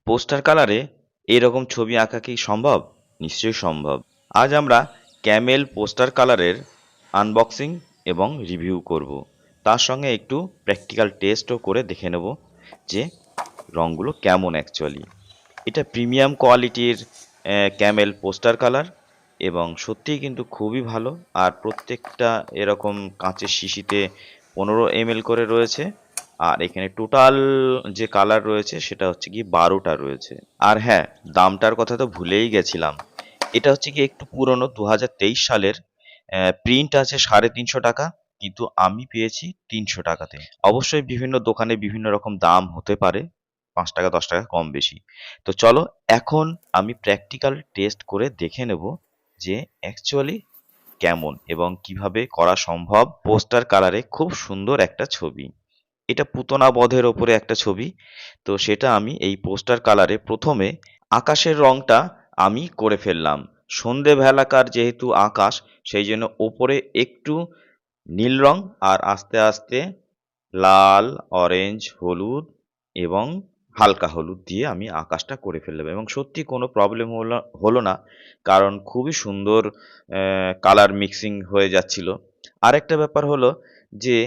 Poster কালারে এরকম ছবি আঁকা কি সম্ভব? নিশ্চয়ই সম্ভব। আজ আমরা ক্যামেল পোস্টার কালারের আনবক্সিং এবং রিভিউ করব। তার সঙ্গে একটু প্র্যাকটিক্যাল টেস্টও করে দেখে নেব যে রঙগুলো কেমন অ্যাকচুয়ালি। এটা প্রিমিয়াম কোয়ালিটির ক্যামেল পোস্টার কালার এবং সত্যিই কিন্তু খুবই ভালো। আর প্রত্যেকটা এরকম কাঁচের শিশিতে 15 ml করে রয়েছে। আর এখানে টোটাল যে কালার রয়েছে সেটা হচ্ছে গিয়ে 12টা রয়েছে। আর হ্যাঁ, দামটার কথা তো ভুলেই গেছিলাম। এটা হচ্ছে গিয়ে একটু পুরনো 2023 সালের। প্রিন্ট আছে 350 টাকা, কিন্তু আমি পেয়েছি 300 টাকাতে। অবশ্যই বিভিন্ন দোকানে বিভিন্ন রকম দাম হতে পারে, 5 টাকা 10 টাকা কম বেশি। তো চলো এখন আমি প্র্যাকটিক্যাল টেস্ট করে দেখে নেব যে অ্যাকচুয়ালি কেমন এবং কিভাবে করা সম্ভব পোস্টার কালারে খুব সুন্দর একটা ছবি। এটা পুতনা বধের ওপরে একটা ছবি। তো সেটা আমি এই পোস্টার কালারে প্রথমে আকাশের রংটা আমি করে ফেললাম। সন্ধেবেলাকার যেহেতু আকাশ, সেই জন্য ওপরে একটু নীল রং আর আস্তে আস্তে লাল, অরেঞ্জ, হলুদ এবং হালকা হলুদ দিয়ে আমি আকাশটা করে ফেললাম এবং সত্যি কোনো প্রবলেম হলো না, কারণ খুবই সুন্দর কালার মিক্সিং হয়ে যাচ্ছিল। আরেকটা ব্যাপার হলো যে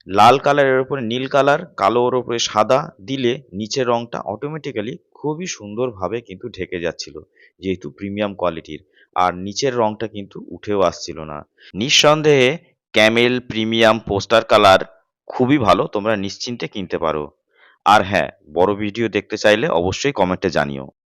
লাল কালারের উপরে নীল কালার, কালোর উপরে সাদা দিলে নিচের রংটা অটোমেটিক্যালি খুবই সুন্দরভাবে কিন্তু ঢেকে যাচ্ছিল, যেহেতু প্রিমিয়াম কোয়ালিটির। আর নিচের রংটা কিন্তু উঠেও আসছিল না। নিঃসন্দেহে ক্যামেল প্রিমিয়াম পোস্টার কালার খুবই ভালো, তোমরা নিশ্চিন্তে কিনতে পারো। আর হ্যাঁ, বড় ভিডিও দেখতে চাইলে অবশ্যই কমেন্টে জানিও।